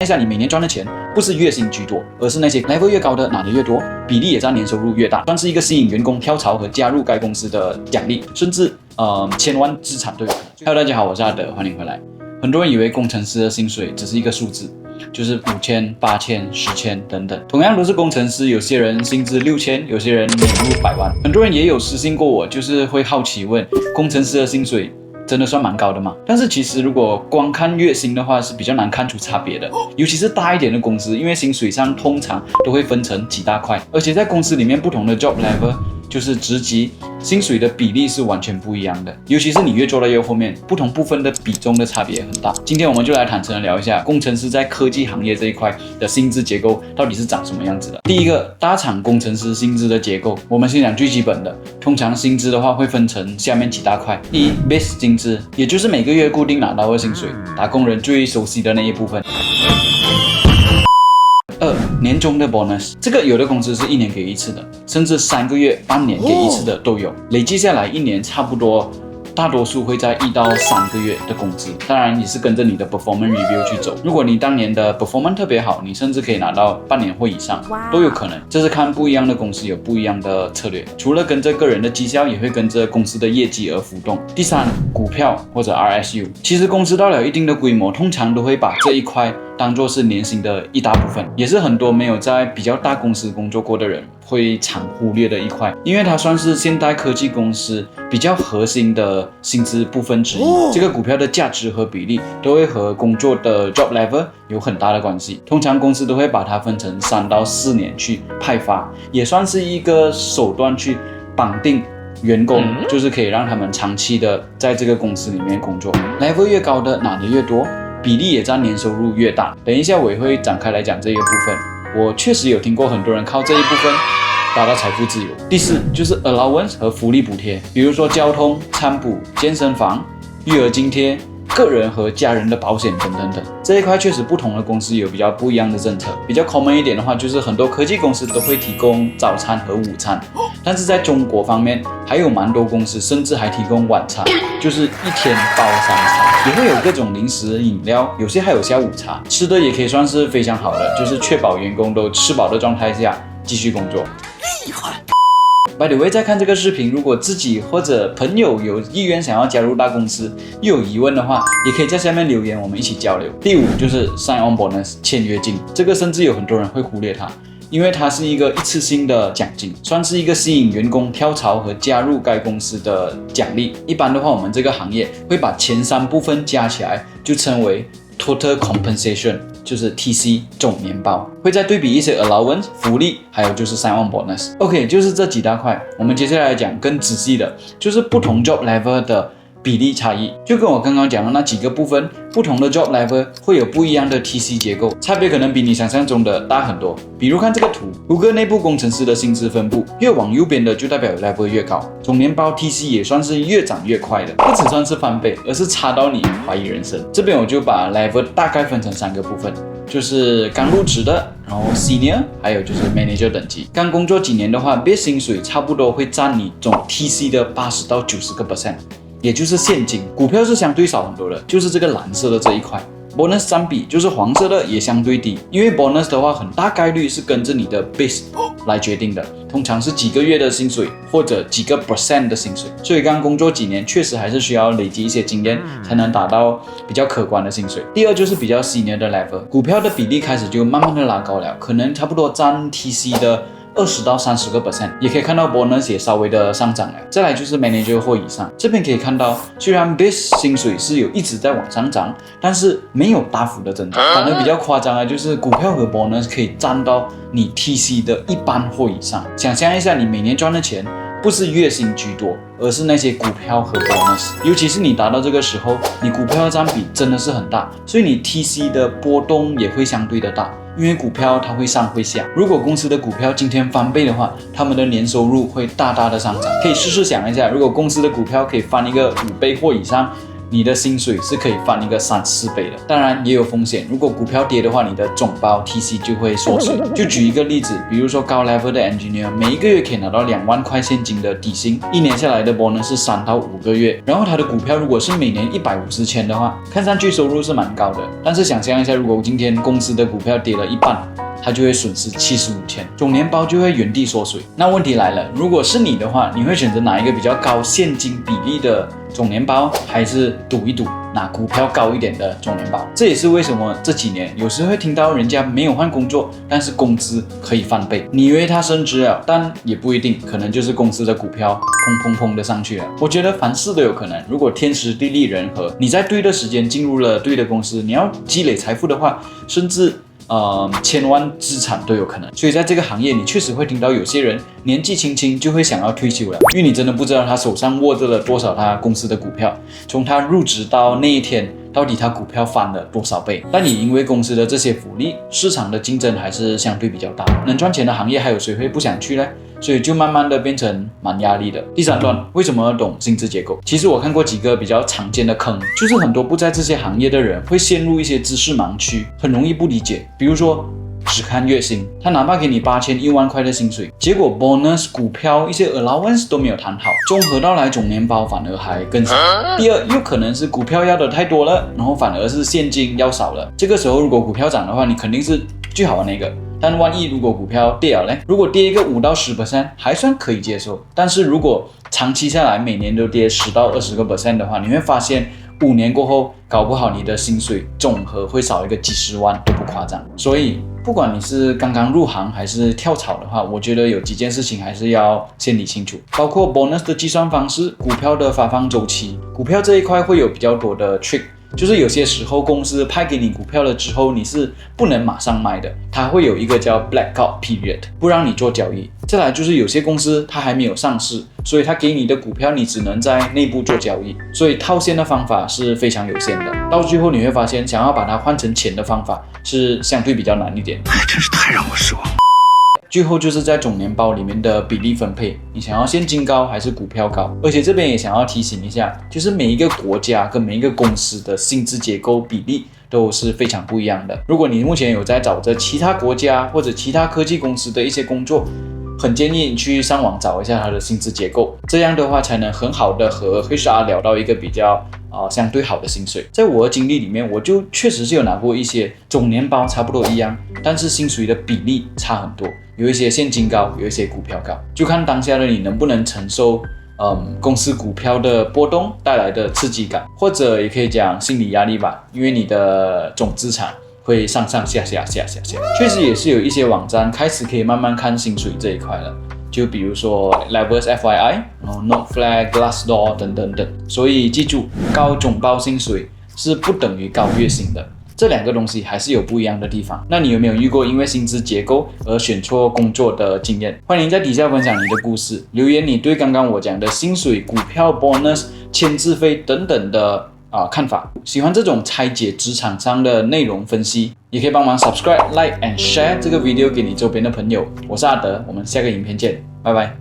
一下，你每年赚的钱不是月薪居多，而是那些 level 越高的拿的越多，比例也占年收入越大，算是一个吸引员工跳槽和加入该公司的奖励，甚至千万资产都有可能。Hello， 大家好，我是阿德，欢迎回来。很多人以为工程师的薪水只是一个数字，就是5000、8000、10000等等。同样都是工程师，有些人薪资6000，有些人年入100万。很多人也有私信过我，就是会好奇问，工程师的薪水真的算蛮高的吗？但是其实如果光看月薪的话，是比较难看出差别的。尤其是大一点的公司，因为薪水上通常都会分成几大块，而且在公司里面不同的 job level， 就是职级，薪水的比例是完全不一样的。尤其是你越做到越后面，不同部分的比重的差别很大。今天我们就来坦诚的聊一下，工程师在科技行业这一块的薪资结构到底是长什么样子的。第一个，大厂工程师薪资的结构，我们先讲最基本的。通常薪资的话会分成下面几大块。第一 ，base 薪资，也就是每个月固定拿到的薪水，打工人最熟悉的那一部分。2. 年终的 bonus， 这个有的公司是1年给一次的，甚至3个月、半年给一次的都有，累计下来1年差不多，大多数会在1到3个月的工资，当然也是跟着你的 performance review 去走。如果你当年的 performance 特别好，你甚至可以拿到半年或以上，都有可能。这是看不一样的公司有不一样的策略，除了跟着个人的绩效，也会跟着公司的业绩而浮动。第3，股票或者 RSU， 其实公司到了一定的规模，通常都会把这一块当作是年薪的一大部分，也是很多没有在比较大公司工作过的人会常忽略的一块，因为它算是现代科技公司比较核心的薪资部分之一。这个股票的价值和比例都会和工作的 job level 有很大的关系。通常公司都会把它分成3到4年去派发，也算是一个手段去绑定员工，就是可以让他们长期的在这个公司里面工作。level 越高的拿的越多，比例也占年收入越大。等一下我也会展开来讲这一个部分。我确实有听过很多人靠这一部分达到财富自由。第4就是 allowance 和福利补贴，比如说交通、餐补、健身房、育儿津贴、个人和家人的保险等等等。这一块确实不同的公司有比较不一样的政策。比较 common 一点的话，就是很多科技公司都会提供早餐和午餐，但是在中国方面还有蛮多公司甚至还提供晚餐，就是一天包3餐，也会有各种零食饮料，有些还有下午茶。吃的也可以算是非常好的，就是确保员工都吃饱的状态下继续工作。厉害。By the way， 在看这个视频，如果自己或者朋友有意愿想要加入大公司，又有疑问的话，也可以在下面留言，我们一起交流。第5就是 sign on bonus 签约金，这个甚至有很多人会忽略它，因为它是一个一次性的奖金，算是一个吸引员工跳槽和加入该公司的奖励。一般的话，我们这个行业会把前3部分加起来，就称为 total compensation， 就是 TC 总年报，会再对比一些 allowance 福利，还有就是 sign on bonus。OK， 就是这几大块。我们接下来讲更仔细的，就是不同 job level 的比例差异，就跟我刚刚讲的那几个部分，不同的 job level 会有不一样的 TC 结构，差别可能比你想象中的大很多。比如看这个图，谷歌内部工程师的薪资分布，越往右边的就代表 level 越高，总年报 TC 也算是越涨越快的，不只算是翻倍，而是差到你怀疑人生。这边我就把 level 大概分成3个部分，就是刚入职的，然后 senior， 还有就是 manager 等级。刚工作几年的话，base 薪水差不多会占你总 TC 的80到90%，也就是现金。股票是相对少很多的，就是这个蓝色的这一块。bonus 占比就是黄色的也相对低，因为 bonus 的话很大概率是跟着你的 base 来决定的，通常是几个月的薪水或者几个 percent 的薪水。所以刚工作几年确实还是需要累积一些经验才能达到比较可观的薪水。第2就是比较 senior 的 level， 股票的比例开始就慢慢的拉高了，可能差不多占 TC 的20到30%，也可以看到 bonus 也稍微的上涨了。再来就是 manager 或以上，这边可以看到，虽然 base 薪水是有一直在往上涨，但是没有大幅的增长，反而比较夸张的就是股票和 bonus 可以占到你 TC 的一半或以上。想象一下，你每年赚的钱不是月薪居多，而是那些股票和 bonus， 尤其是你达到这个时候，你股票的占比真的是很大，所以你 TC 的波动也会相对的大。因为股票它会上会下，如果公司的股票今天翻倍的话，他们的年收入会大大的上涨。可以试试想一下，如果公司的股票可以翻一个5倍或以上，你的薪水是可以翻一个3-4倍的。当然也有风险，如果股票跌的话，你的总包 TC 就会缩水。就举一个例子，比如说高 level 的 engineer 每一个月可以拿到2万块现金的底薪，一年下来的 bonus 是3到5个月。然后他的股票如果是每年150千的话，看上去收入是蛮高的。但是想象一下，如果今天公司的股票跌了一半，他就会损失75千，总年包就会原地缩水。那问题来了，如果是你的话，你会选择哪一个比较高现金比例的总年包，还是赌一赌拿股票高一点的总年包？这也是为什么这几年有时会听到人家没有换工作，但是工资可以翻倍。你以为他升职了，但也不一定，可能就是公司的股票砰的上去了。我觉得凡事都有可能，如果天时地利人和，你在对的时间进入了对的公司，你要积累财富的话，甚至千万资产都有可能。所以在这个行业，你确实会听到有些人年纪轻轻就会想要退休了，因为你真的不知道他手上握着了多少他公司的股票，从他入职到那一天，到底他股票翻了多少倍。但也因为公司的这些福利，市场的竞争还是相对比较大，能赚钱的行业还有谁会不想去呢？所以就慢慢的变成蛮压力的。第三段，为什么要懂薪资结构？其实我看过几个比较常见的坑，就是很多不在这些行业的人会陷入一些知识盲区，很容易不理解。比如说只看月薪，他哪怕给你8000、1万块的薪水，结果 bonus、股票一些 allowance 都没有谈好，综合到来总年包反而还更少。第二，又可能是股票要的太多了，然后反而是现金要少了。这个时候如果股票涨的话，你肯定是最好的那个。但万一如果股票跌了呢？如果跌一个5到10%还算可以接受，但是如果长期下来每年都跌10到20%的话，你会发现5年过后，搞不好你的薪水总和会少一个几十万都不夸张。所以不管你是刚刚入行还是跳槽的话，我觉得有几件事情还是要先理清楚，包括 bonus 的计算方式、股票的发放周期。股票这一块会有比较多的 trick，就是有些时候公司派给你股票了之后，你是不能马上卖的，它会有一个叫 blackout period， 不让你做交易。再来就是有些公司它还没有上市，所以它给你的股票你只能在内部做交易，所以套现的方法是非常有限的。到最后你会发现，想要把它换成钱的方法是相对比较难一点。哎，真是太让我失望。最后就是在总年包里面的比例分配，你想要现金高还是股票高？而且这边也想要提醒一下，就是每一个国家跟每一个公司的薪资结构比例都是非常不一样的。如果你目前有在找着其他国家或者其他科技公司的一些工作，很建议你去上网找一下它的薪资结构，这样的话才能很好的和 HR 聊到一个比较相对好的薪水。在我的经历里面，我就确实是有拿过一些总年包差不多一样，但是薪水的比例差很多，有一些现金高，有一些股票高，就看当下的你能不能承受公司股票的波动带来的刺激感，或者也可以讲心理压力吧，因为你的总资产会上上下下。确实也是有一些网站开始可以慢慢看薪水这一块了，就比如说 Levels FYI， 然后 Noteflag、Glassdoor 等。所以记住，高总包薪水是不等于高月薪的，这两个东西还是有不一样的地方。那你有没有遇过因为薪资结构而选错工作的经验？欢迎在底下分享你的故事，留言你对刚刚我讲的薪水、股票、bonus、签字费等等的看法。喜欢这种拆解职场上的内容分析，也可以帮忙 subscribe、like and share 这个 video 给你周边的朋友。我是阿德，我们下个影片见，拜拜。